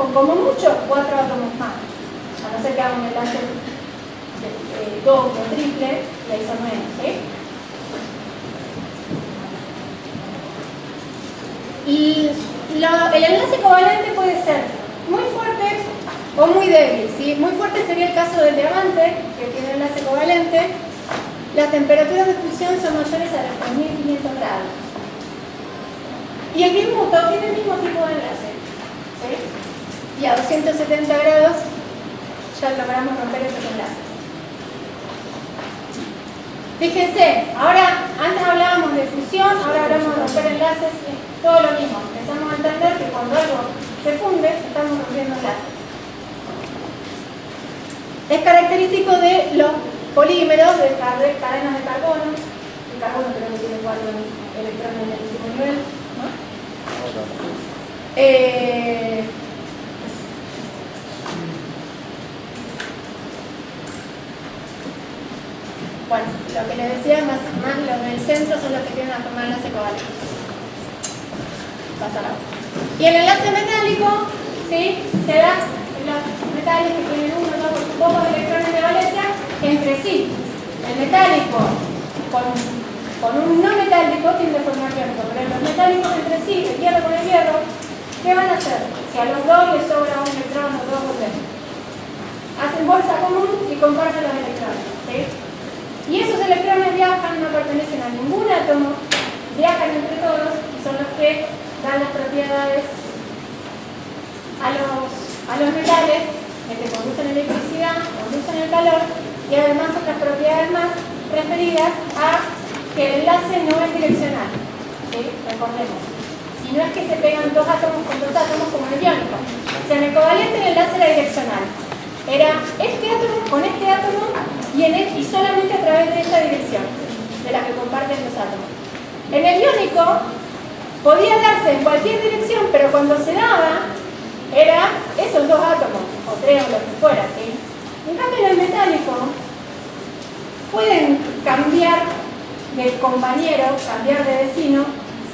con como mucho 4 átomos más, a no ser que haga un enlace doble o triple, y ahí son menos, ¿sí? Y el enlace covalente puede ser muy fuerte o muy débil, ¿sí? Muy fuerte sería el caso del diamante, que tiene enlace covalente. Las temperaturas de fusión son mayores a los 3500 grados. Y el bismuto tiene el mismo tipo de enlace, ¿sí? Y a 270 grados ya logramos romper esos enlaces. Fíjense, ahora antes hablábamos de fusión, ahora hablamos de romper enlaces, todo lo mismo. Empezamos a entender que cuando algo se funde, estamos rompiendo enlaces. Es característico de los polímeros, de cadenas de carbono. El carbono creo que tiene 4 electrones en el último nivel, ¿no? Bueno, lo que les decía, más los del centro son los que tienen a formar enlace covalente. Y el enlace metálico, ¿sí? Se da en los metales que tienen 1 o 2 pocos electrones de valencia entre sí. El metálico con un no metálico tiende a formar iónico, pero los metálicos entre sí, el hierro con el hierro, ¿qué van a hacer? Si a los dos les sobra un electrón o 2 o 3, hacen bolsa común y comparten los electrones, ¿sí? Y esos electrones viajan, no pertenecen a ningún átomo, viajan entre todos y son los que dan las propiedades a los metales, que conducen electricidad, conducen el calor y además otras propiedades más referidas a que el enlace no es direccional, ¿sí? Recordemos. Y no es que se pegan dos átomos con dos átomos como el iónico. O sea, en el covalente el enlace era direccional. Era este átomo con este átomo y solamente a través de esta dirección, de la que comparten los átomos. En el iónico podía darse en cualquier dirección, pero cuando se daba, era esos dos átomos, o 3 o lo que fuera, ¿sí? En cambio, en el metálico, pueden cambiar de compañero, cambiar de vecino,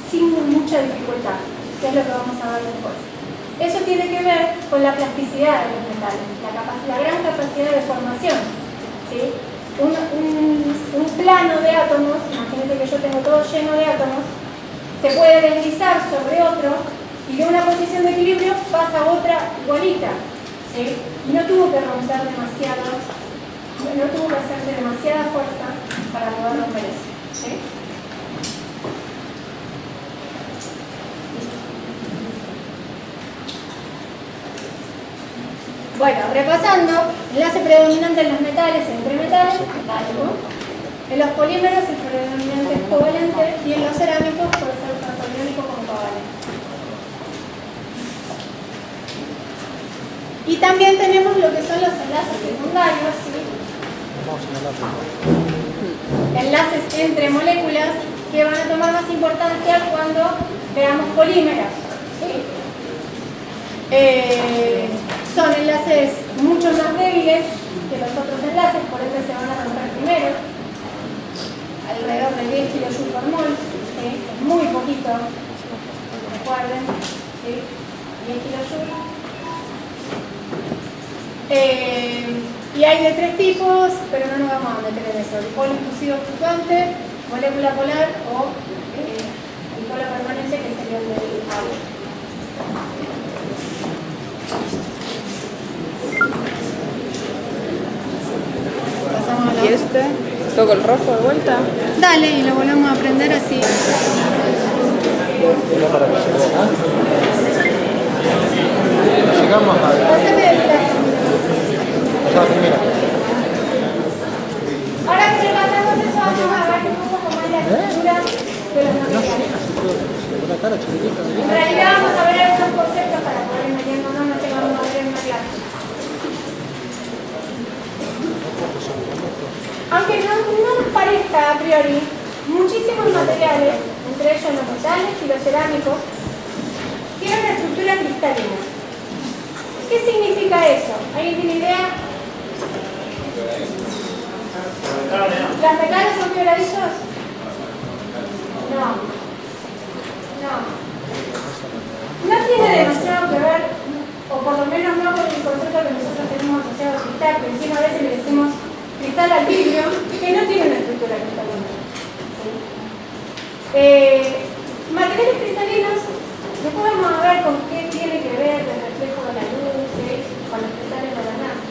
sin mucha dificultad, que es lo que vamos a ver después. Eso tiene que ver con la plasticidad de los metales, la gran capacidad de formación, ¿sí? Un plano de átomos, imagínense que yo tengo todo lleno de átomos, se puede deslizar sobre otro y de una posición de equilibrio pasa a otra igualita, ¿sí? Y no tuvo que romper demasiado, no tuvo que hacerse demasiada fuerza para poder romper eso, ¿sí? Bueno, repasando, enlace predominante en los metales, entre metales, metálico. En los polímeros el predominante es covalente y en los cerámicos puede ser tanto iónico como covalente. Y también tenemos lo que son los enlaces secundarios, ¿sí? Enlaces entre moléculas que van a tomar más importancia cuando veamos polímeros, ¿sí? Son enlaces mucho más débiles que los otros enlaces, por eso se van a romper primero, alrededor de 10 kJ por mol, ¿sí? Es muy poquito, recuerden, ¿sí? 10 kJ. Y hay de 3 tipos, pero no nos vamos a meter en eso: dipolo inclusivo fluctuante, molécula polar o dipolo permanente, que sería el del agua. ¿Y este? ¿Toco el rojo de vuelta? Dale, y lo volvemos a prender así. Llegamos a la primera. Ahora que repasamos eso, vamos a ver un poco más la estructura de los materiales. En realidad vamos a ver algunos conceptos para poder ir metiéndonos, no te vamos a ver en una clase. Aunque no nos parezca a priori, muchísimos materiales, entre ellos los metales y los cerámicos, tienen una estructura cristalina. ¿Qué significa eso? ¿Alguien tiene idea? ¿Las metales son quebradizos? No. No tiene demasiado que ver, o por lo cristal, que encima a veces le decimos cristal al vidrio, que no tiene una estructura cristalina. Materiales cristalinos, después vamos a ver con qué tiene que ver el reflejo de la luz, con los cristales de la nada.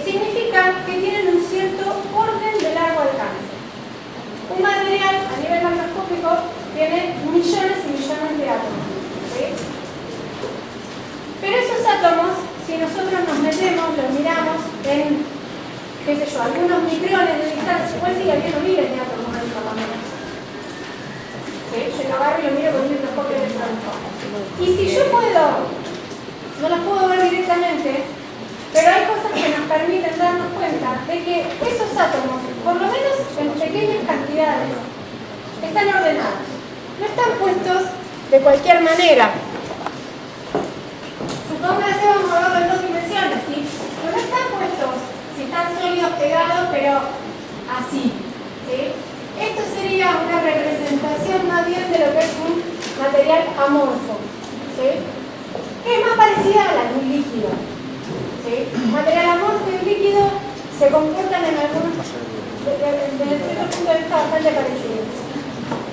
Significa que tienen un cierto orden de largo alcance. Un material a nivel macroscópico tiene millones y millones de átomos. ¿Sí? Pero esos átomos, si nosotros nos metemos, los miramos en, qué sé yo, algunos micrones de distancia, igual sigue habiendo miles de átomos ahí por lo menos. ¿Sí? Yo lo agarro y lo miro con un microscopio electrónico. Y si yo puedo, no los puedo ver directamente, pero hay cosas que nos permiten darnos cuenta de que esos átomos, por lo menos en pequeñas cantidades, están ordenados. No están puestos de cualquier manera. Supóngase, vamos a verlo en dos dimensiones, ¿sí? Pero no están puestos, si están sólidos pegados, pero así. ¿Sí? Esto sería una representación más bien de lo que es un material amorfo. ¿Sí? Que es más parecida a la de un líquido. ¿Sí? Un material amorfo y un líquido se comportan en algunos, desde cierto punto de vista, bastante parecidos.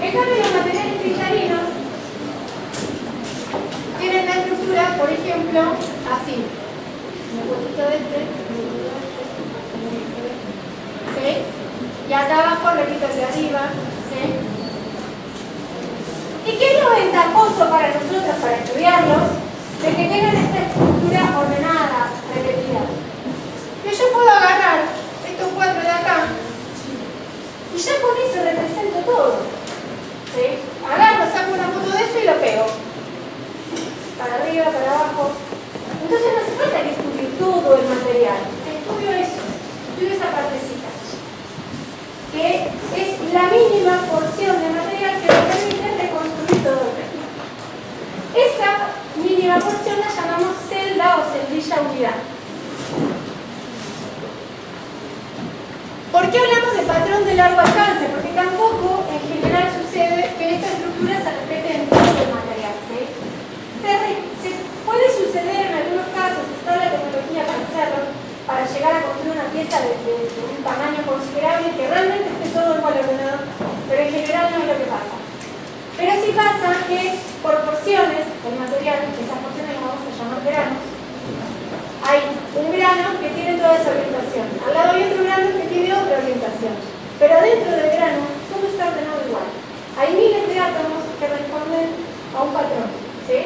En cambio, los materiales cristalinos tienen la estructura, por ejemplo, así. Un poquito de este, ¿sí? Y acá abajo repito el de arriba, ¿sí? ¿Y qué es lo ventajoso para nosotros, para estudiarlos, de que tengan esta estructura ordenada, repetida? Que yo puedo agarrar estos cuatro de acá y ya con eso represento todo. ¿Sí? Agarro, saco una foto de eso y lo pego. Para arriba, para abajo. Entonces no hace falta que estudie todo el material. Estudio eso, estudio esa partecita. Que es la mínima porción de material que me permite reconstruir todo el resto. Esa mínima porción la llamamos celda o celdilla unidad. ¿Por qué hablamos de patrón de largo alcance? Porque tampoco en general sucede que esta estructura se repite en todo el material. ¿Sí? Se puede suceder en algunos casos, está la tecnología para hacerlo, para llegar a construir una pieza de un tamaño considerable que realmente esté todo igual ordenado, pero en general no es lo que pasa. Pero sí pasa que por porciones del material, esas porciones las vamos a llamar granos, hay un grano que tiene toda esa orientación. Al lado hay otro grano que tiene otra orientación. Pero dentro del grano todo está ordenado igual. Hay miles de átomos que responden a un patrón. ¿Sí?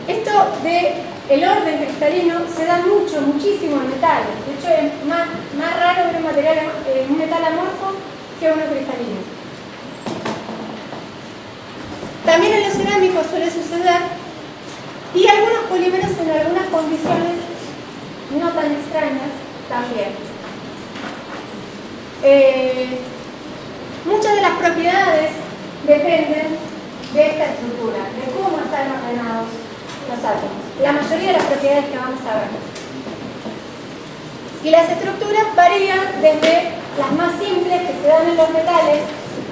Esto del orden cristalino se da muchísimo en metales. De hecho, es más raro ver un metal amorfo que uno cristalino. También en los cerámicos suele suceder. Y algunos polímeros en algunas condiciones no tan extrañas también. Muchas de las propiedades dependen de esta estructura, de cómo están ordenados los átomos. La mayoría de las propiedades que vamos a ver. Y las estructuras varían desde las más simples que se dan en los metales,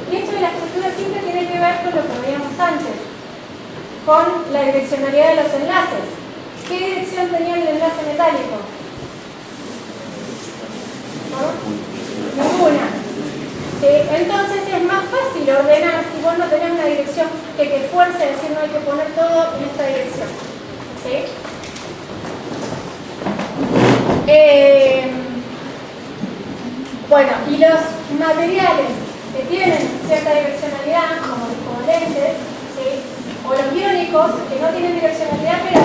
y esto de la estructura simple tiene que ver con lo que veíamos antes, con la direccionalidad de los enlaces. ¿Qué dirección tenía el enlace metálico? ¿No? Ninguna. ¿Sí? Entonces es más fácil ordenar si vos no tenés una dirección que te fuerce a decir no hay que poner todo en esta dirección. ¿Sí? Bueno, y los materiales que tienen cierta direccionalidad, como los covalentes, ¿sí? O los iónicos, que no tienen direccionalidad, pero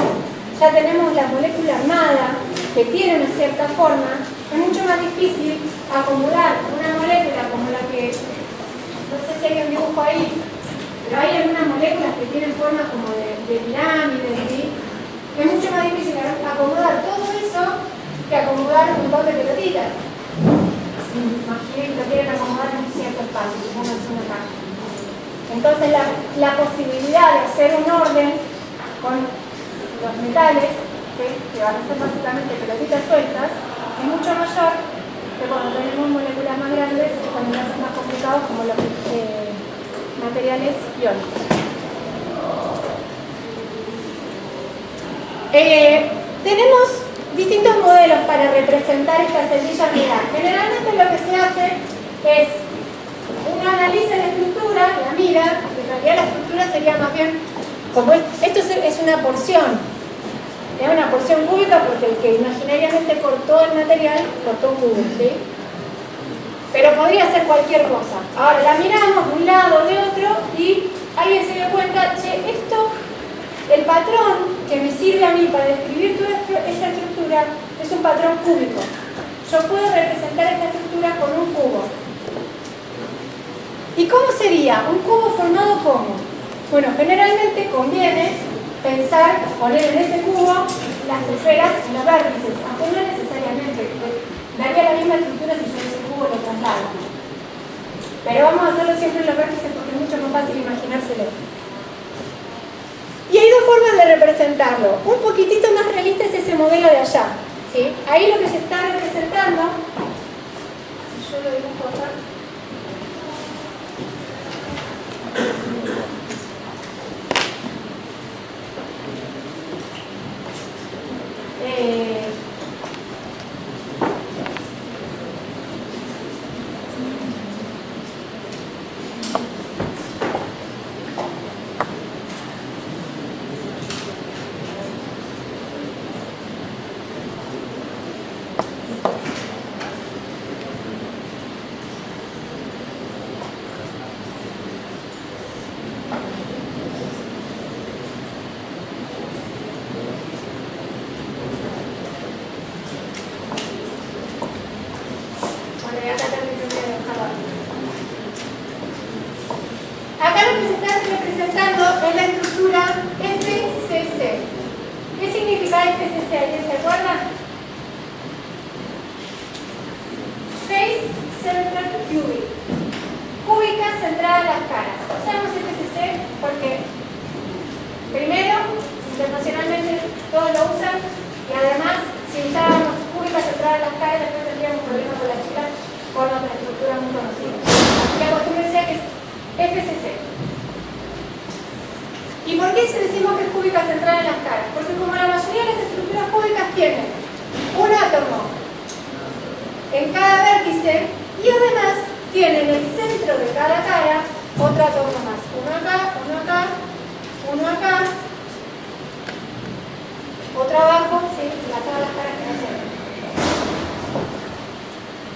ya tenemos la molécula armada, que tiene una cierta forma, es mucho más difícil acomodar una molécula como la que, no sé si hay un dibujo ahí, pero hay algunas moléculas que tienen forma como de pirámides, ¿sí? Es mucho más difícil acomodar todo eso que acomodar un montón de pelotitas. Imaginen que lo quieren acomodar en un cierto espacio, supongamos una caja. Entonces la posibilidad de hacer un orden con los metales, ¿sí? Que van a ser básicamente pelotitas sueltas, es mucho mayor que cuando tenemos moléculas más grandes o con enlaces más complicados como los materiales iónicos. Tenemos distintos modelos para representar estas celdas unidad. Generalmente lo que se hace es uno analiza la estructura, la mira, en realidad la estructura sería más bien como esto es una porción, es una porción cúbica porque el que imaginariamente cortó el material cortó un cubo, ¿sí? Pero podría ser cualquier cosa. Ahora la miramos de un lado, de otro y alguien se dio cuenta, che, esto, el patrón que me sirve a mí para describir toda esta estructura es un patrón cúbico. Yo puedo representar esta estructura con un cubo. ¿Y cómo sería? ¿Un cubo formado cómo? Bueno, generalmente conviene pensar, poner en ese cubo las esferas en los vértices, aunque no necesariamente, daría la misma estructura si yo ese cubo lo traslado. Pero vamos a hacerlo siempre en los vértices porque es mucho más fácil imaginárselo. Y hay dos formas de representarlo. Un poquitito más realista es ese modelo de allá, ¿sí? Ahí lo que se está representando, si yo lo dibujo acá, acá lo que se está representando es la estructura FCC. ¿Qué significa FCC? ¿Alguien se acuerda? Face Centered Cubic. Cúbica centrada en las caras. Usamos FCC porque, primero, internacionalmente todos lo usan y además, si usábamos cúbica centrada en las caras, después tendríamos problemas con las siglas con otra estructura muy conocida. Así que acostúmbrense a que es FCC. ¿Y por qué decimos que es cúbica centrada en las caras? Porque como la mayoría de las estructuras cúbicas tienen un átomo en cada vértice y además tienen en el centro de cada cara otro átomo más. Uno acá, uno acá, uno acá, otro abajo, sí, y a todas las caras que no se ven.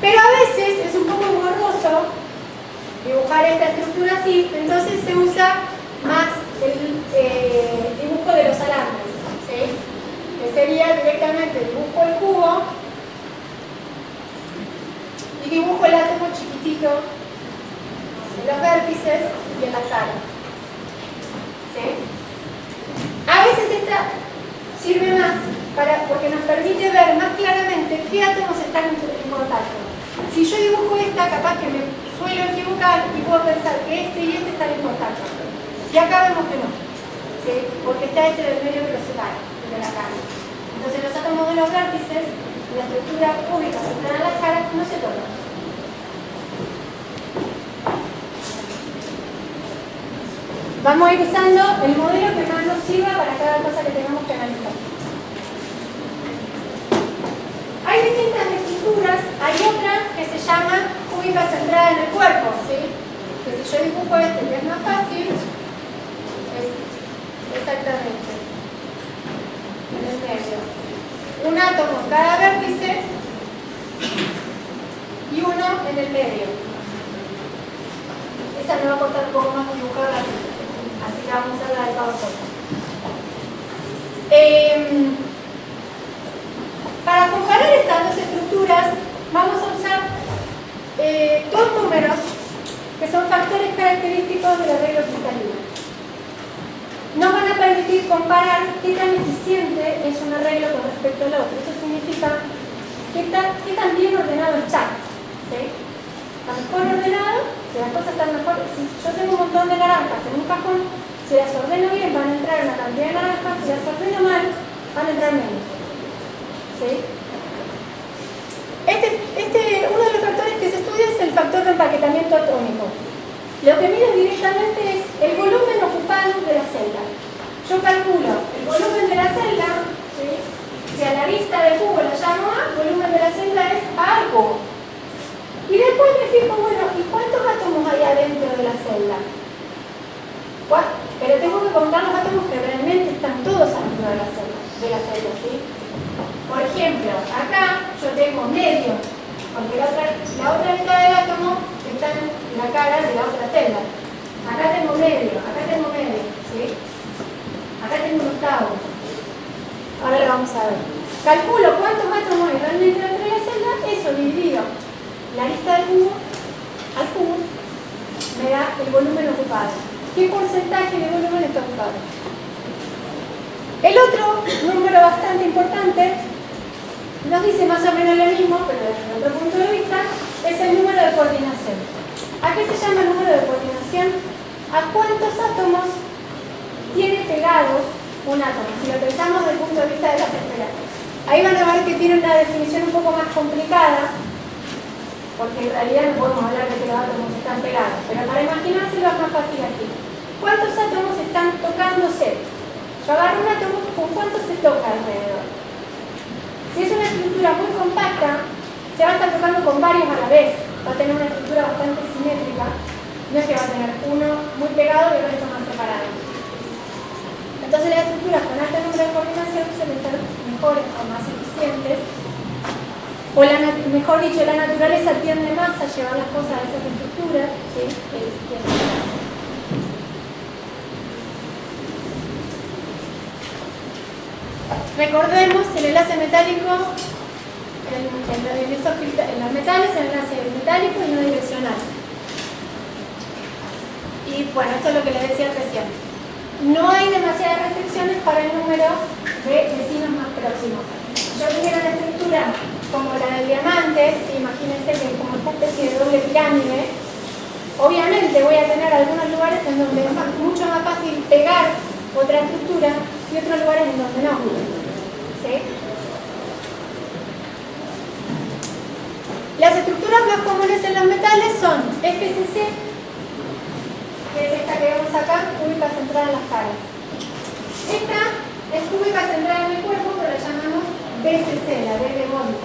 Pero a veces es un poco engorroso dibujar esta estructura así, entonces se usa más el dibujo de los alambres, ¿sí? Que sería directamente dibujo el cubo y dibujo el átomo chiquitito en los vértices y en las caras, ¿sí? A veces esta sirve más porque nos permite ver más claramente qué átomos están en contacto. Si yo dibujo esta, capaz que me suelo equivocar y puedo pensar que este y este están en contacto. Y acá vemos que no, ¿sí? Porque está este del medio que lo separa, el de la cara. Entonces los átomos de los vértices, la estructura cúbica centrada en las caras, no se tocan. Vamos a ir usando el modelo que más nos sirva para cada cosa que tengamos que analizar. Hay distintas estructuras, hay otra que se llama cúbica centrada en el cuerpo, ¿sí? Que si yo dibujo este, que es más fácil, es exactamente en el medio. Un átomo en cada vértice y uno en el medio. Esa me va a costar un poco más dibujarla así que vamos a usar la de PowerPoint. Para comparar estas dos estructuras vamos a usar dos números que son factores característicos del arreglo cristalino. Nos van a permitir comparar qué tan eficiente es un arreglo con respecto al otro. Eso significa qué tan bien ordenado está, ¿sí? Está mejor ordenado, si las cosas están mejor. Si yo tengo un montón de naranjas en un cajón, si las ordeno bien van a entrar una cantidad de naranjas, si las ordeno mal van a entrar menos, ¿sí? Uno de los factores que se estudia es el factor de empaquetamiento atómico. Lo que mido directamente es el volumen ocupado de la celda. Yo calculo el volumen de la celda arista del cubo la llamo A, volumen de la celda es A al cubo. Y después me fijo, bueno, ¿y cuántos átomos hay adentro de la celda? Pero tengo que contar los átomos que realmente están todos adentro de la celda, ¿sí? Por ejemplo, acá yo tengo medio, porque la otra mitad del átomo está en la cara de la otra celda. Acá tengo medio, ¿sí? Acá tengo un octavo. Ahora lo vamos a ver. Calculo cuántos átomos hay realmente dentro de la celda, eso dividido la arista del cubo al cubo me da el volumen ocupado. ¿Qué porcentaje de volumen está ocupado? El otro número bastante importante nos dice más o menos lo mismo, pero desde otro punto de vista, es el número de coordinación. ¿A qué se llama el número de coordinación? ¿A cuántos átomos tiene pegados un átomo? Si lo pensamos desde el punto de vista de las esferas. Ahí van a ver que tiene una definición un poco más complicada, porque en realidad no podemos hablar de que los átomos están pegados, pero para imaginárselo es más fácil así. ¿Cuántos átomos están tocándose? Yo agarro un átomo, ¿con cuánto se toca alrededor? Si es una estructura muy compacta, se va a estar tocando con varios a la vez. Va a tener una estructura bastante simétrica. No es que va a tener uno muy pegado y el resto más separado. Entonces las estructuras con alto número de coordinación suelen ser mejores o más eficientes. O mejor dicho, la naturaleza tiende más a llevar las cosas a esas estructuras, ¿sí? Recordemos el enlace metálico, en los metales el enlace metálico y no direccional. Y bueno, esto es lo que les decía recién. No hay demasiadas restricciones para el número de vecinos más próximos. Yo tuviera una estructura como la del diamante, imagínense que es como esta especie de doble pirámide, obviamente voy a tener algunos lugares en donde es mucho más fácil pegar otra estructura y otros lugares en donde no. ¿Sí? Las estructuras más comunes en los metales son FCC, que es esta que vemos acá, cúbica centrada en las caras. Esta es cúbica centrada en el cuerpo, pero la llamamos BCC, la B de Bond.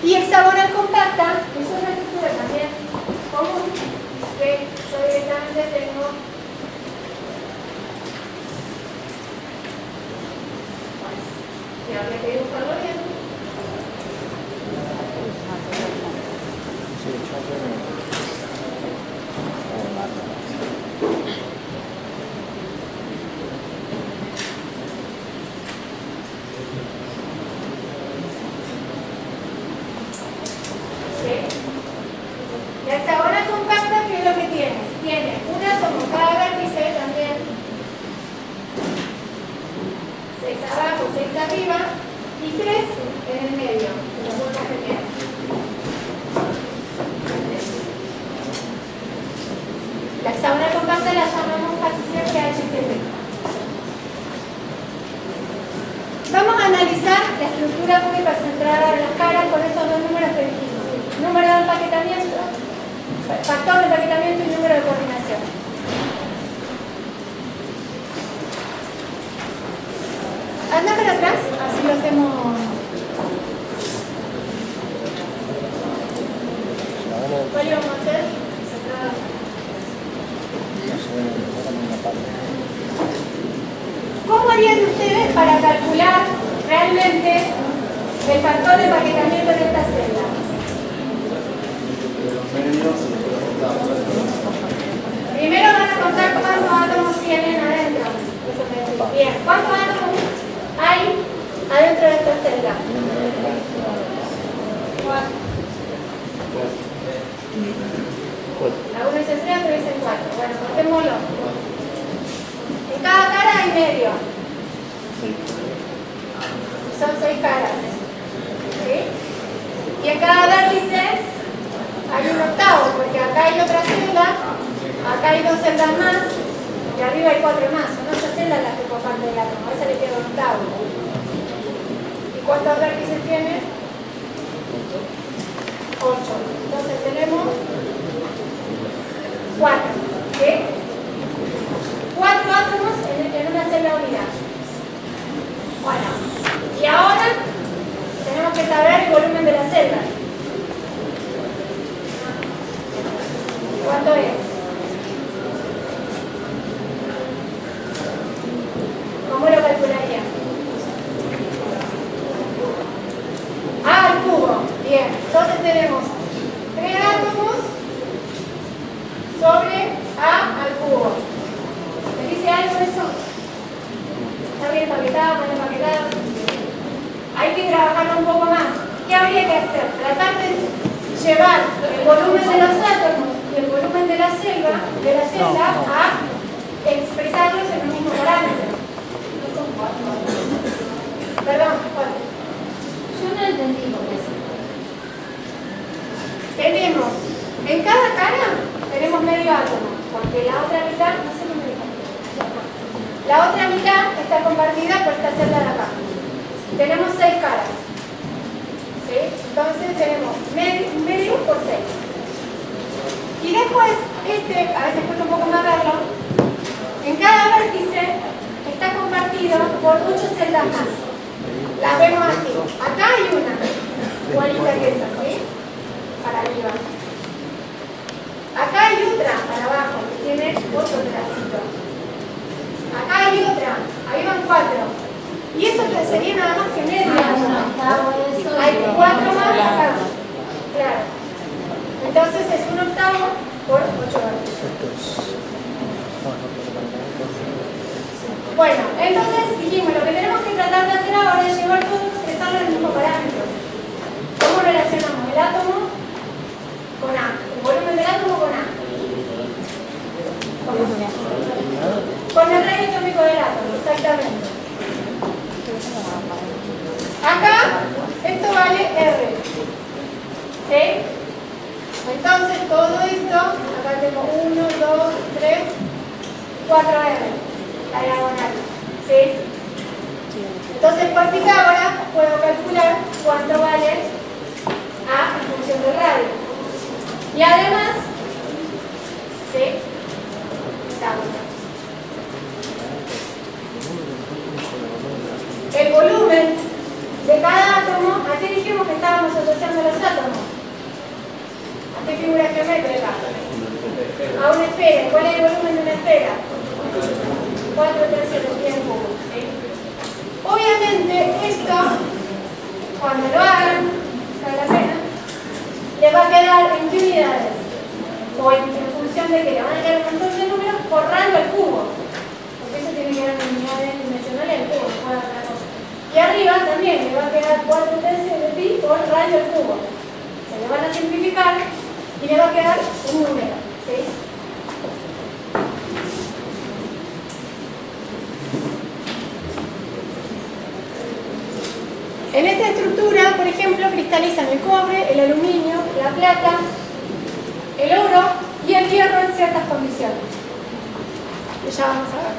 Y hexagonal compacta es una estructura también común que yo directamente tengo y habría que dibujarlo bien. La hexagonal compacta, ¿qué es lo que tiene? Tiene un átomo en cada vértice también, 6 abajo, 6 arriba y 3 en el medio, los huecos que tiene. La hexagonal compacta la llamamos casi siempre HCP. Vamos a analizar la estructura cúbica centrada en las caras con estos dos números que dijimos. Número de empaquetamiento, factor de empaquetamiento y número de coordinación. Anda para atrás, así lo hacemos. ¿Cuál íbamos a hacer? ¿Cómo harían ustedes para calcular realmente el factor de empaquetamiento de esta celda? Primero van a contar cuántos átomos tienen adentro. Bien, ¿cuántos átomos hay adentro de esta celda? 4. La 1 dice 3, la otra dice 4. Bueno, contémoslo. En cada cara hay medio. Son 6 caras. ¿Sí? Y en cada vértice hay un octavo, porque acá hay otra celda, acá hay 2 celdas más, y arriba hay 4 más. Son 8 celdas las que comparten el átomo. A esa le queda un octavo. ¿Y cuántos vértices tiene? 8. Entonces tenemos 4. ¿Sí? 4 átomos en una celda unidad. Bueno. celda a expresarlos en un mismo parámetro. Perdón, ¿cuál? Yo no entendí por qué eso. Tenemos, en cada cara tenemos medio átomo, porque la otra mitad, no sé cómo dijo, la otra mitad está compartida por esta celda de acá. Tenemos 6 caras. ¿Sí? Entonces tenemos medio por 6. Y después, a veces cuesta un poco más verlo, en cada vértice está compartido por 8 celdas más. Las vemos así. Acá hay una, igualita que esa, ¿sí? Para arriba. Acá hay otra para abajo, que tiene otro pedacito. Acá hay otra, ahí van 4. Y eso sería nada más que medio. Hay 4 más acá. Claro. Entonces es 1/8 por 8 vértices. Bueno, entonces dijimos, lo que tenemos que tratar de hacer ahora es llevar todo, expresarlo en el mismo parámetro. ¿Cómo relacionamos el átomo con A? El volumen del átomo con A. Con el radio atómico del átomo, exactamente. Acá, esto vale R. ¿Sí? Entonces, todo esto, acá tengo 1, 2, 3, 4R. La diagonal. ¿Sí? Entonces, por Pitágoras, puedo calcular cuánto vale A en función del radio. Y además, ¿sí? El volumen de cada átomo, ¿a qué dijimos que estábamos asociando los átomos? ¿A qué figura geométrica? A una esfera. ¿Cuál es el volumen de una esfera? 4/3 del tiempo. ¿Sí? Obviamente, esto, cuando lo hagan, vale la pena, les va a quedar en qué unidades. O en función de que le van a quedar un montón de números por radio al cubo. Porque eso tiene que quedar en unidades dimensionales al cubo, no puede haber otra cosa. Y arriba también le va a quedar 4/3 de pi por radio al cubo. Se le van a simplificar y le va a quedar un número. ¿Sí? En esta estructura, por ejemplo, cristalizan el cobre, el aluminio, la plata, el oro y el hierro en ciertas condiciones. Que ya vamos a ver.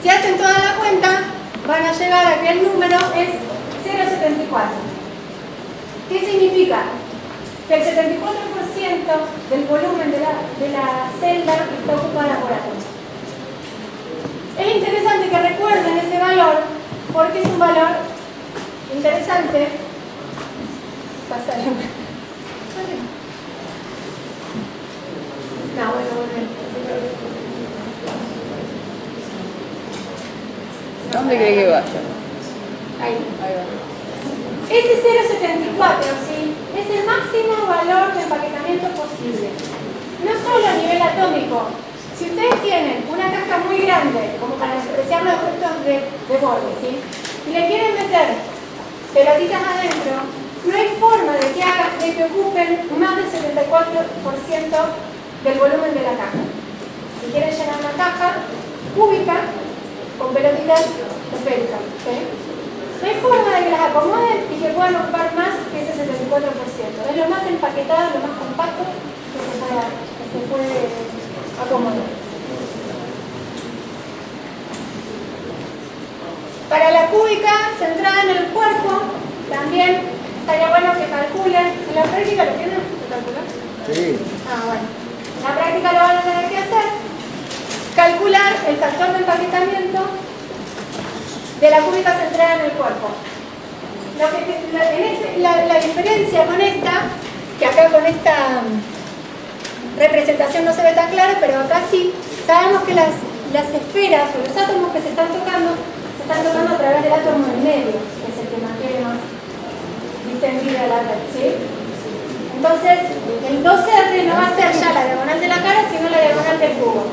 Si hacen toda la cuenta, van a llegar a que el número es 0,74. ¿Qué significa? Que el 74% del volumen de la celda está ocupada por átomos. Es interesante que recuerden ese valor porque es un valor interesante. Pásale. No, bueno. ¿Dónde cree que vaya? Ahí. Ahí va. Ese 0,74, ¿sí? Es el máximo valor de empaquetamiento posible. No solo a nivel atómico. Si ustedes tienen una caja muy grande, como para despreciar los efectos de borde, ¿sí? Y le quieren meter pelotitas adentro, no hay forma de que ocupen más del 74% del volumen de la caja. Si quieren llenar una caja cúbica con pelotitas esféricas, ¿sí? No hay forma de que las acomoden y que puedan ocupar más que ese 74%. Es lo más empaquetado, lo más compacto que se puede acomodar. Para la cúbica centrada en el cuerpo, también estaría bueno que calculen. ¿En la práctica lo tienen que calcular? Sí. Bueno. En la práctica lo van a tener que hacer. Calcular el factor de empaquetamiento de la cúbica centrada en el cuerpo. La diferencia con esta, que acá con esta representación no se ve tan claro, pero acá sí, sabemos que las esferas o los átomos que se están tocando a través del átomo en medio, que es el que mantiene más distendida la red, ¿sí? Entonces, el 2R no va a ser ya la diagonal de la cara, sino la diagonal del cubo.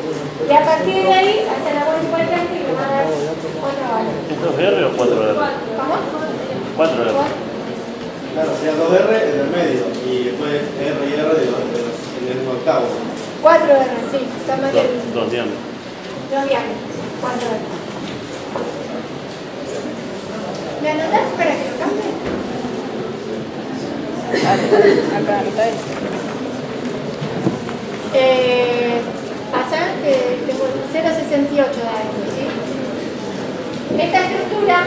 Y a partir de ahí, hacen la vuelta igualmente y le van a dar 4 valores. ¿2R o 4R? ¿Cómo? 4R. Claro, sería 2R en el medio y después R y R en el octavo. 4R, sí, está mal el... Dos diámetros. 2 diámetros, 4R. ¿Me anotás para que lo cambie? Acá, mitad es. Pasa que tengo 0,68 de alto, ¿sí? Esta estructura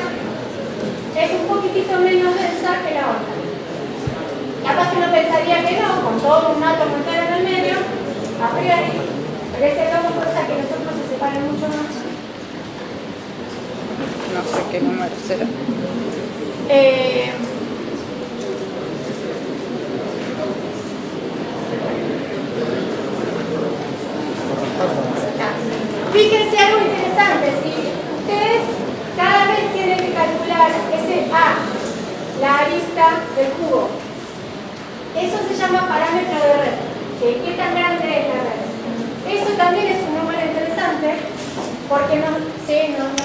es un poquitito menos densa que la otra. Capaz que uno pensaría que no, con todo un átomo entero en el medio, a priori, pero ese átomo fuerza que los otros se separan mucho más. No sé qué número será. Fíjense algo interesante, ¿sí? Ustedes cada vez tienen que calcular ese A, la arista del cubo. Eso se llama parámetro de red. ¿Sí? ¿Qué tan grande es la red? Eso también es un número interesante porque nos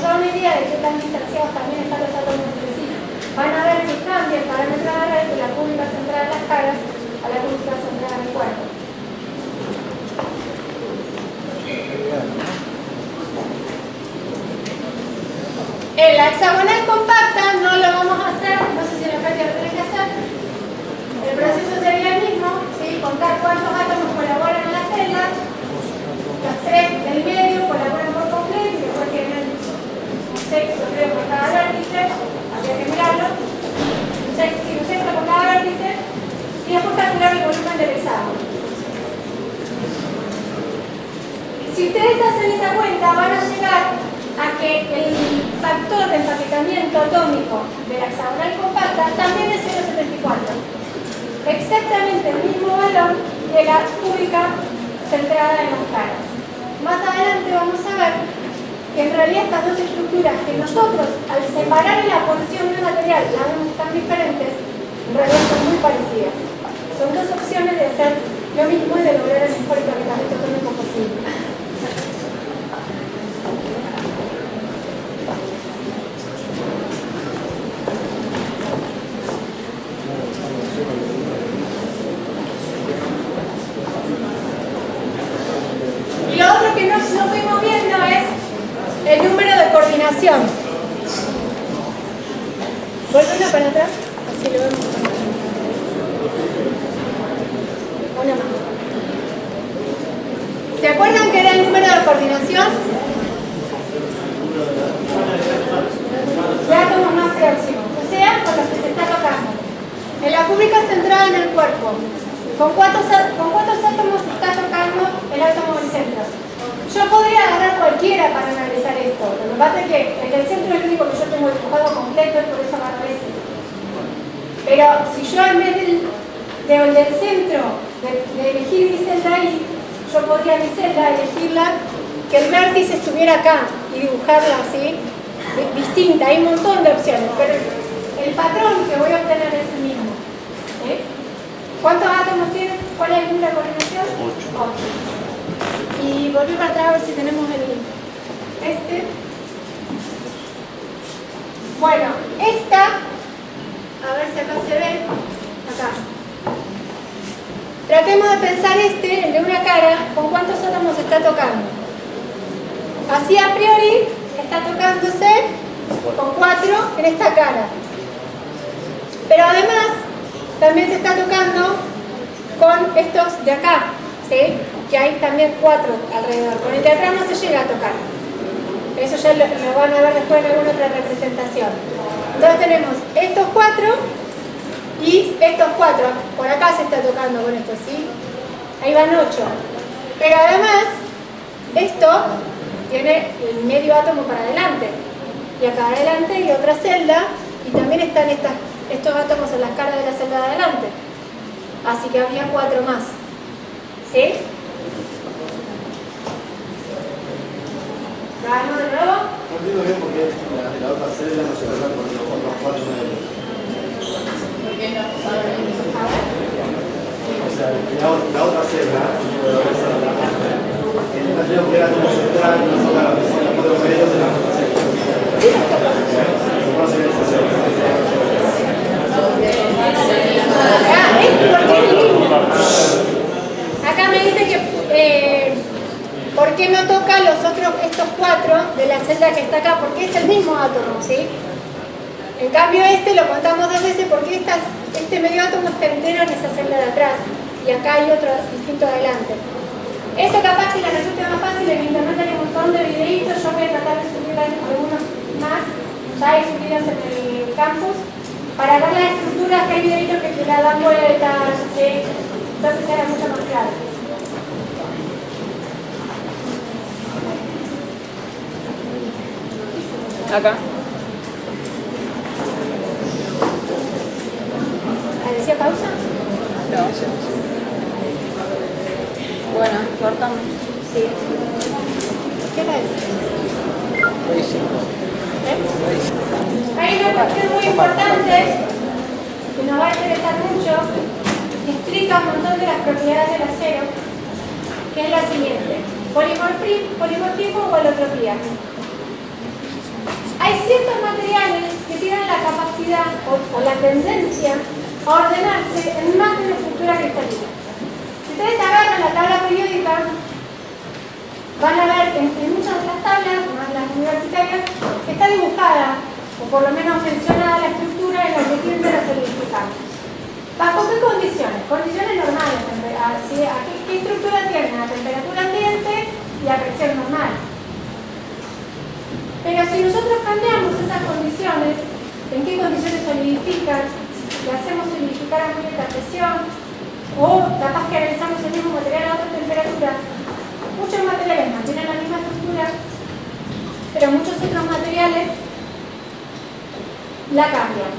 da una idea de qué tan distanciados también están los átomos entre sí. Van a ver que cambia el parámetro de red de la cúbica centrada en las caras a la cúbica centrada en el cuerpo. En la hexagonal compacta no lo vamos a hacer, no sé si en la práctica lo tenés que hacer. El proceso sería el mismo, ¿sí? Contar cuántos átomos colaboran en la celda, los 3 del medio colaboran por completo y después tienen un sexto, creo, por cada vértice, habría que mirarlo, un sexto por cada vértice, y después calcular el volumen del hexágono. Si ustedes hacen esa cuenta, van a llegar a que el factor de empaquetamiento atómico de la hexagonal compacta también es 0,74. Exactamente el mismo valor de la cúbica centrada en las caras. Más adelante vamos a ver que en realidad estas dos estructuras que nosotros al separar la porción de material las vemos tan diferentes, en realidad son muy parecidas. Son dos opciones de hacer lo mismo y de lograr el mejor empaquetamiento atómico posible. Y lo otro que no fuimos viendo es el número de coordinación. Vuelve una para atrás, así lo vemos. Una más. ¿Se acuerdan que era el número de coordinación? De átomos más próximos, o sea, con los que se está tocando. En la cúbica centrada en el cuerpo, ¿con cuántos átomos está tocando el átomo del centro? Yo podría agarrar cualquiera para analizar esto. Lo que pasa es que el del centro es el único que yo tengo dibujado completo y por eso agarro ese. Pero si yo en vez del centro de elegir mi celda ahí, yo podría mi celda elegirla que el vértice estuviera acá y dibujarla así, distinta. Hay un montón de opciones, pero el patrón que voy a obtener es el mismo. ¿Cuántos átomos tiene? ¿Cuál es el número de coordinación? 8. Y volví para atrás a ver si tenemos este. Bueno, esta, a ver si acá se ve, acá. Tratemos de pensar el de una cara, ¿con cuántos átomos está tocando? Así a priori está tocándose con 4 en esta cara. Pero además también se está tocando con estos de acá, ¿sí? Que hay también 4 alrededor. Con el de atrás no se llega a tocar. Eso ya lo van a ver después en alguna otra representación. Entonces tenemos estos 4 y estos 4. Por acá se está tocando con esto, ¿sí? Ahí van 8. Pero además, esto tiene el medio átomo para adelante. Y acá adelante hay otra celda y también están estos átomos en las caras de la celda de adelante. Así que habría 4 más. ¿Sí? ¿Vamos de nuevo? No entiendo bien por qué la otra celda no se va con los otros 4 de... ¿Por qué no? A ver. O sea, la otra celda, esta creo que era como central, no toca la piscina, los 4 medios de la otra celda. No se ve esa celda. ¿Por qué es el mismo? Acá acá me dice que ¿por qué no toca estos 4 de la celda que está acá? Porque es el mismo átomo, ¿sí? En cambio este lo contamos 2 veces porque este medio átomo está entero en esa celda de atrás y acá hay otro distinto adelante. Esto capaz que la resulta más fácil, en internet hay un montón de videitos, yo voy a tratar de subir algunos más, ya hay subidos en el campus, para ver las estructuras que hay videitos que te la dan vueltas, ¿sí? Entonces era mucho más claro. Acá. ¿Decía pausa? No. Bueno, cortamos. Sí. ¿Qué tal? Hay una cuestión muy importante que nos va a interesar mucho, que explica un montón de las propiedades del acero, que es la siguiente: polimorfismo o holotropía. Hay ciertos materiales que tienen la capacidad o la tendencia a ordenarse en más de una estructura cristalina. Si ustedes agarran la tabla periódica, van a ver que en muchas de las tablas, más las universitarias, está dibujada, o por lo menos mencionada, la estructura en la que tiende a solidificar. ¿Bajo qué condiciones? Condiciones normales. ¿Qué estructura tiene? La temperatura ambiente y la presión normal. Pero si nosotros cambiamos esas condiciones, ¿en qué condiciones solidifican? Si le hacemos solidificar a muy alta presión, o capaz que realizamos el mismo material a otra temperatura, muchos materiales mantienen la misma estructura, pero muchos otros materiales la cambian.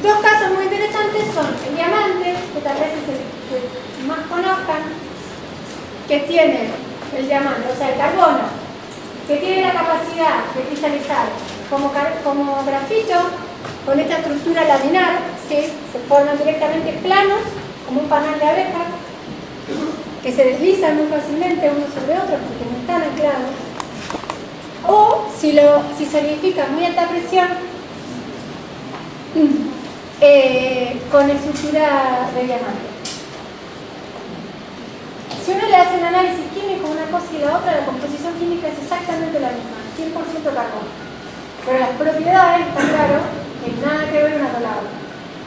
2 casos muy interesantes son el diamante, que tal vez es el que más conozcan, que tiene el diamante, o sea, el carbono, que tiene la capacidad de cristalizar como grafito, con esta estructura laminar, que se forman directamente planos, como un panal de abejas, que se deslizan muy fácilmente uno sobre otro porque no están anclados. O si solidifica a muy alta presión, con estructura de diamante. Si uno le hace un análisis químico una cosa y la otra, la composición química es exactamente la misma, 100% carbono. Pero las propiedades, está claro, que nada que ver una con la otra.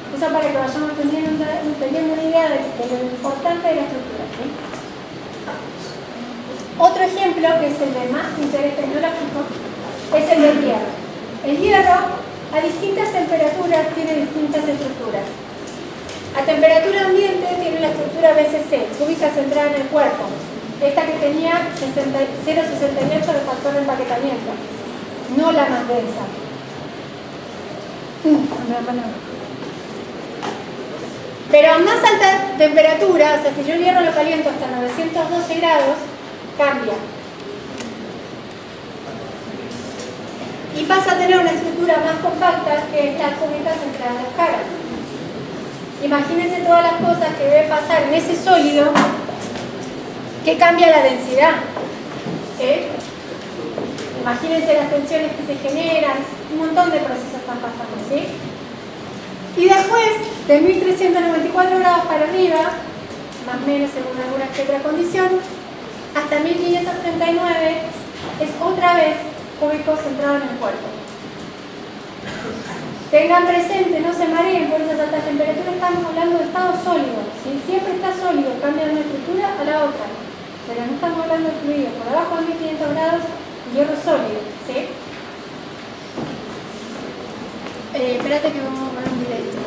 Eso para que vayamos teniendo una idea de lo importante de la estructura, ¿sí? Otro ejemplo, que es el de más interés tecnológico, es el del hierro. El hierro, a distintas temperaturas, tiene distintas estructuras. A temperatura ambiente tiene la estructura BCC, cúbica centrada en el cuerpo. Esta que tenía 0,68 de factor de empaquetamiento, no la más densa. Pero a más alta temperatura, o sea, si yo el hierro lo caliento hasta 912 grados, cambia. Y pasa a tener una estructura más compacta que es la cúbica centrada en la escala. Imagínense todas las cosas que debe pasar en ese sólido que cambia la densidad. ¿Sí? Imagínense las tensiones que se generan, un montón de procesos están pasando, ¿sí? Y después, de 1394 grados para arriba, más o menos según alguna que otra condición, hasta 1539 es otra vez cúbico centrado en el cuerpo. Tengan presente, no se mareen por esas altas temperaturas, estamos hablando de estado sólido. Si siempre está sólido, cambia de una estructura a la otra. Pero no estamos hablando de fluido. Por debajo de 1500 grados, hierro sólido. ¿Sí? Espérate que vamos a poner un videito.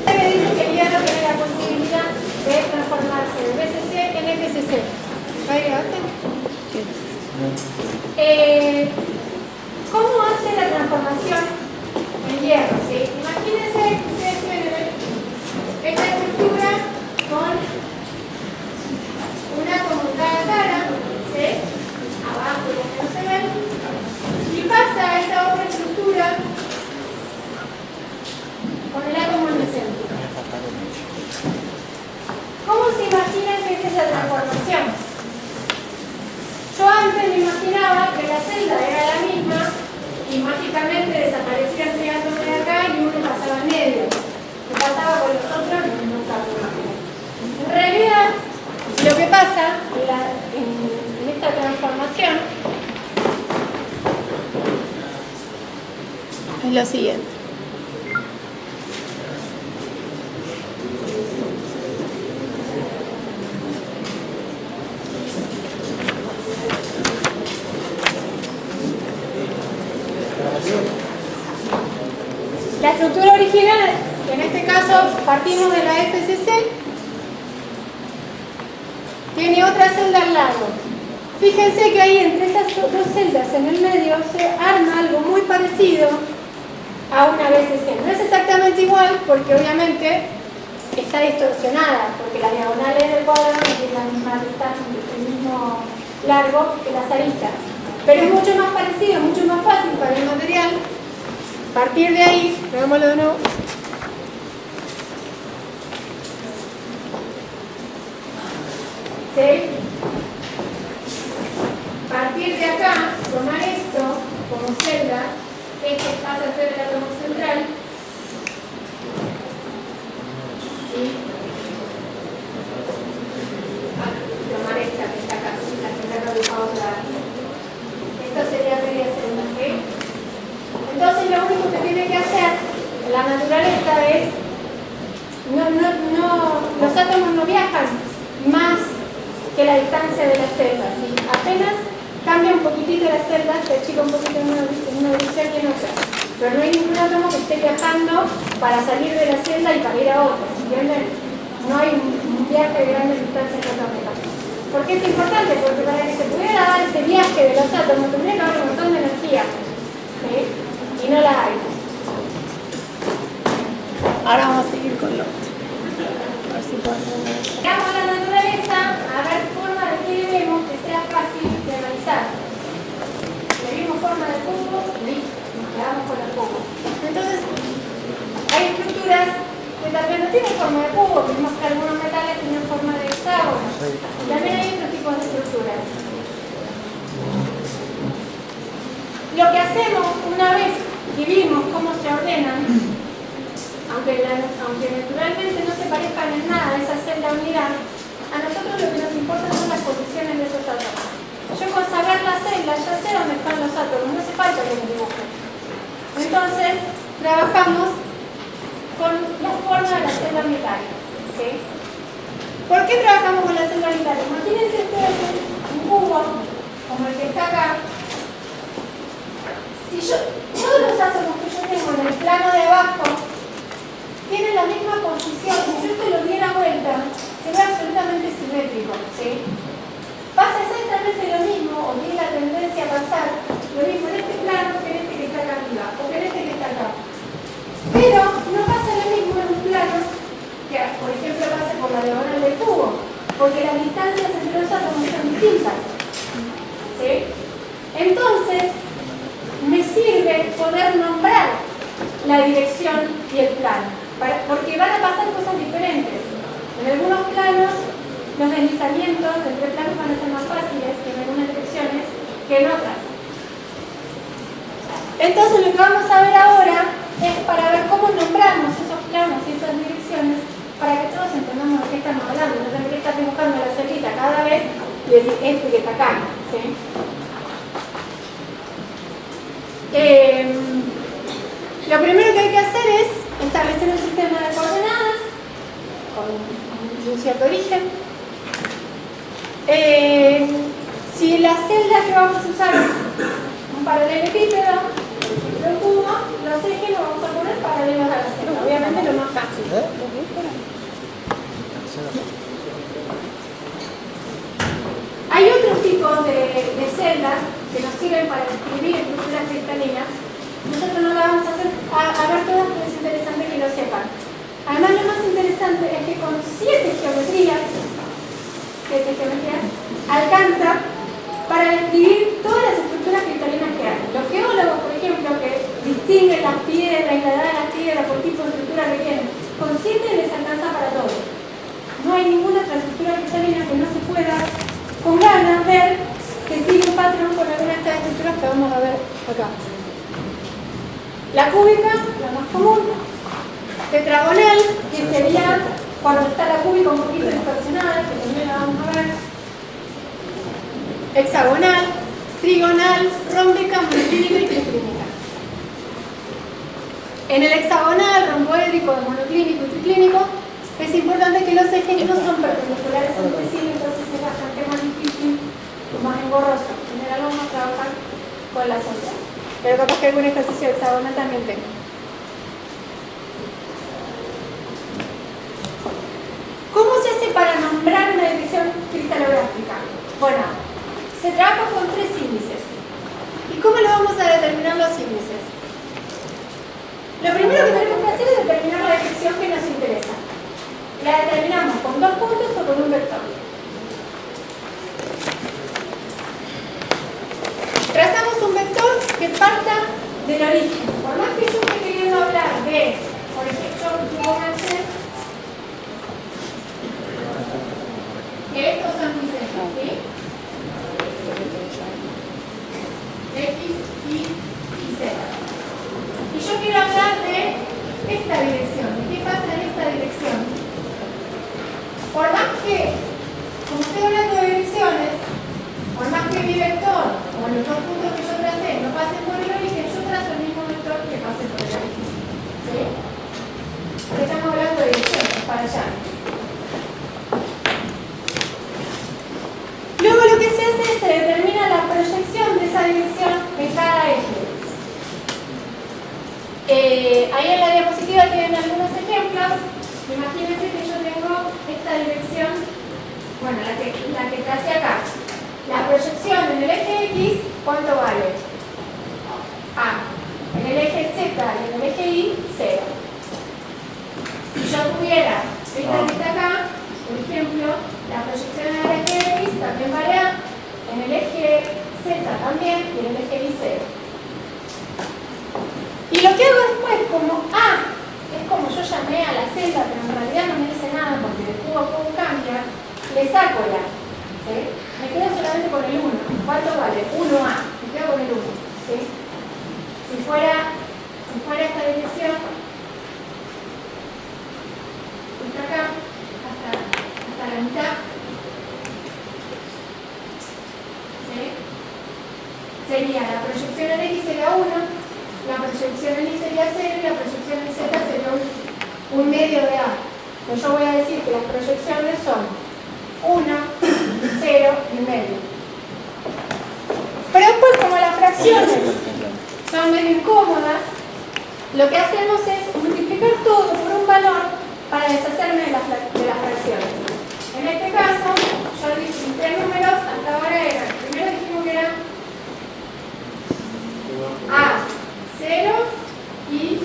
Me dijo que el hierro tiene la posibilidad de transformarse de BCC en FCC. ¿Cómo hace la transformación en hierro? ¿Sí? Imagínense que ustedes tienen esta estructura con un átomo en cada cara, ¿sí? Abajo ya que no se ven, y pasa a esta otra estructura con el átomo en el centro. ¿Cómo se imaginan que es esa transformación? Yo antes me imaginaba que la celda era la misma y mágicamente desaparecía el triángulo de lo siguiente. La estructura original, en este caso partimos de la FCC, tiene otra celda al lado. Fíjense que ahí entre esas dos celdas en el medio se arma algo muy parecido a una BCC. No es exactamente igual porque obviamente está distorsionada, porque las diagonales del cuadrado no tienen la misma distancia, el mismo largo que las aristas. Pero es mucho más parecido, mucho más fácil para el material. A partir de ahí, hagámoslo de nuevo. ¿Sí? A partir de acá, tomar esto como celda, este pasa a ser el átomo central. ¿Sí? Tomar esta que está acá, la que está acá. Esto sería media celda, ¿sí? Entonces lo único que tiene que hacer la naturaleza es, los átomos no viajan más que la distancia de las celdas, ¿sí? Apenas cambia un poquitito la celda, se achica un poquito en una dirección y en otra, pero no hay ningún átomo que esté viajando para salir de la celda y para ir a otra, ¿entienden? No hay un viaje de grandes distancias atómicas. ¿Por qué es importante? Porque para que se pudiera dar ese viaje de los átomos tendría que haber un montón de energía, ¿sí? Y no la hay. Ahora vamos a seguir con lo otro. A ver si podemos. Veamos la naturaleza, a ver forma de que vemos que sea fácil de analizar. Le vimos forma de cubo, listo, nos quedamos con el cubo. Entonces, hay estructuras que tal vez no tienen forma de cubo, vimos que algunos metales tienen forma de hexágono. Y también hay otros tipos de estructuras. Lo que hacemos una vez que vimos cómo se ordenan, aunque naturalmente no se parezcan en nada a esa celda unidad, a nosotros lo que nos importa son las posiciones de esos átomos. Yo con saber la celda ya sé dónde están los átomos, no hace falta que me dibujen. Entonces, trabajamos con la forma de la celda unitaria. ¿Sí? ¿Por qué trabajamos con la celda unitaria? Imagínense ustedes un cubo como el que está acá. Si todos los átomos que yo tengo en el plano de abajo tienen la misma posición, si yo te lo diera vuelta, se ve absolutamente simétrico, ¿sí? Pasa exactamente lo mismo, o tiene la tendencia a pasar lo mismo en este plano que en este que está acá arriba, o que en este que está acá. Pero no pasa lo mismo en un plano que, por ejemplo, pase por la diagonal del cubo, porque las distancias entre los átomos son distintas, ¿sí? Entonces, me sirve poder nombrar la dirección y el plano, porque van a pasar cosas diferentes. En algunos planos, los deslizamientos entre planos van a ser más fáciles en algunas direcciones que en otras. Entonces, lo que vamos a ver ahora es para ver cómo nombramos esos planos y esas direcciones para que todos entendamos de qué estamos hablando, no tener que estar dibujando la celita cada vez y decir este que está acá, ¿sí? Lo primero que hay que hacer es establecer un sistema de coordenadas con un cierto origen. Si la celda que vamos a usar es un paralelepípedo, un cubo, los ejes los vamos a poner paralelos a la celda, obviamente lo más fácil. Hay otros tipos de celdas que nos sirven para describir estructuras cristalinas. Nosotros no lo vamos a hacer a ver todas, pero es interesante que lo sepan. Además, lo más interesante es que con 7 geometrías alcanza para describir todas las estructuras cristalinas que hay. Los geólogos, por ejemplo, que distinguen las piedras y la edad de las piedras por tipo de estructura que tienen, con 7 les alcanza para todo. No hay ninguna otra estructura cristalina que no se pueda con ganas ver que sigue un patrón con alguna de estas estructuras que vamos a ver acá. La cúbica, la más común. Tetragonal, que sería cuando está la cúbica un poquito distorsionada, que también la vamos a ver. Hexagonal, trigonal, rómbica, monoclínica y triclínica. En el hexagonal, romboédrico, monoclínico y triclínico, es importante que los ejes no son perpendiculares entre sí, entonces es bastante más difícil, más engorroso. En general vamos a trabajar con la central. Pero capaz que algún ejercicio hexagonal también tengo. ¿Cómo se hace para nombrar una dirección cristalográfica? Bueno, se trabaja con 3 índices. ¿Y cómo lo vamos a determinar los índices? Lo primero que tenemos que hacer es determinar la dirección que nos interesa. La determinamos con 2 puntos o con un vector. Trazamos un vector que parta del origen. Por más que yo esté queriendo hablar de, por ejemplo, supónganse que estos son mis ejes, ¿sí? X, Y y Z. Y yo quiero hablar de esta dirección, de qué pasa en esta dirección. Por más que, como estoy hablando de direcciones, por más que mi vector o los 2 puntos que yo tracé no pasen por el origen, yo trazo el mismo vector que pase por el origen. ¿Sí? Porque estamos hablando de direcciones, para allá. Luego lo que se hace es se determina la proyección de esa dirección en cada eje. Ahí en la diapositiva tienen algunos ejemplos. Imagínense que yo tengo esta dirección, bueno, la que tracé acá. La proyección en el eje X, ¿cuánto vale? A. En el eje Z y en el eje Y, 0. Si yo tuviera esta lista acá, por ejemplo, la proyección en el eje X también vale A, en el eje Z también y en el eje Y, 0. Y lo que hago después, como A es como yo llamé a la celda, pero en realidad no me dice nada porque de cubo a cubo cambia, le saco la. ¿Sí? Me quedo solamente con el 1. ¿Cuánto vale? 1A. Me quedo con el 1. ¿Sí? Si fuera esta dirección, hasta acá, hasta la mitad, ¿sí? Sería la proyección en X sería 1, la proyección en Y sería 0 y la proyección en Z sería un medio de A. Pues yo voy a decir que las proyecciones son 1, 0 y medio. Pero después, como las fracciones son medio incómodas, lo que hacemos es multiplicar todo por un valor para deshacerme de las fracciones. En este caso, yo dije 3 números, hasta ahora eran, primero dijimos que era A, 0 y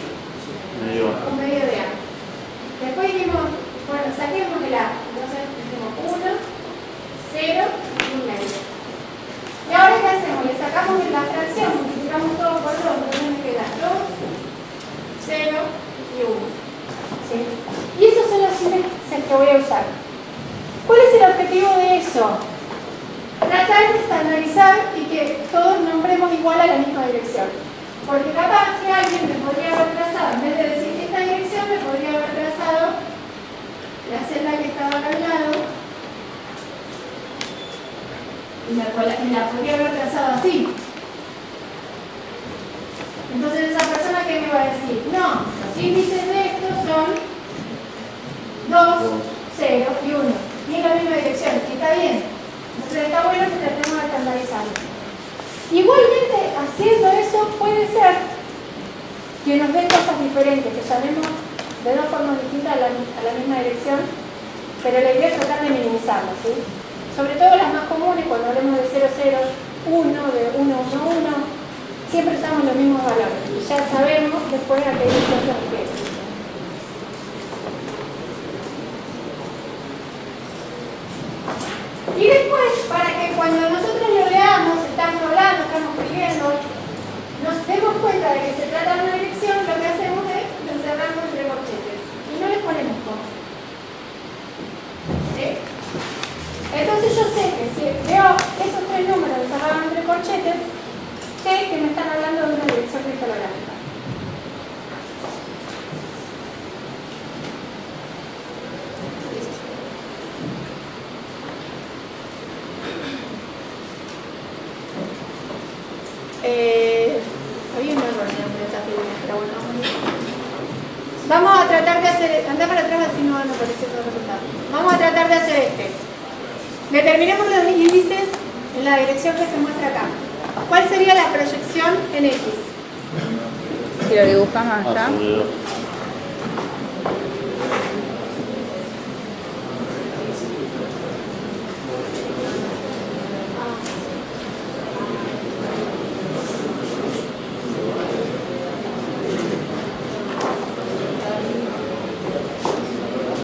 un medio de A. Después dijimos, bueno, saquemos el A. Entonces dijimos 1, 0 y un medio. Y ahora ¿qué hacemos? Le sacamos la fracción, multiplicamos todo por 2, entonces me queda 2, 0 y 1. ¿Sí? Y esos son los índices que voy a usar. ¿Cuál es el objetivo de eso? Tratar de estandarizar y que todos nombremos igual a la misma dirección. Porque capaz que alguien me podría haber trazado, en vez de decir esta dirección, me podría haber trazado la celda que estaba acá al lado y la podría haber trazado así. Entonces esa persona que me va a decir, no, los índices de estos son 2, 0 y 1 y en la misma dirección, y está bien. Entonces está bueno que tratemos de estandarizarlo. Igualmente, haciendo eso puede ser que nos den cosas diferentes, que llamemos de dos formas distintas a la misma dirección, pero la idea es tratar de minimizarlo, ¿sí? Sobre todo las más comunes, cuando hablemos de 0, 0, 1, de 1, 1, 1, siempre usamos los mismos valores y ya sabemos después a qué dirección se refiere. Y después, para que cuando nosotros lo leamos, estamos hablando, estamos escribiendo, nos demos cuenta de que se trata de una dirección, lo que hacemos es encerrarnos entre corchetes y no les ponemos coma. ¿Sí? Entonces yo sé que si veo esos 3 números encerrados entre corchetes, sé que me están hablando de una dirección cristalográfica. Había un error en esta figura, pero bueno, vamos a ver. Vamos a tratar de hacer, anda para atrás así no van apareciendo los resultados. Vamos a tratar de hacer este. Determinemos los índices en la dirección que se muestra acá. ¿Cuál sería la proyección en X? Si lo dibujamos acá. Sobre 2.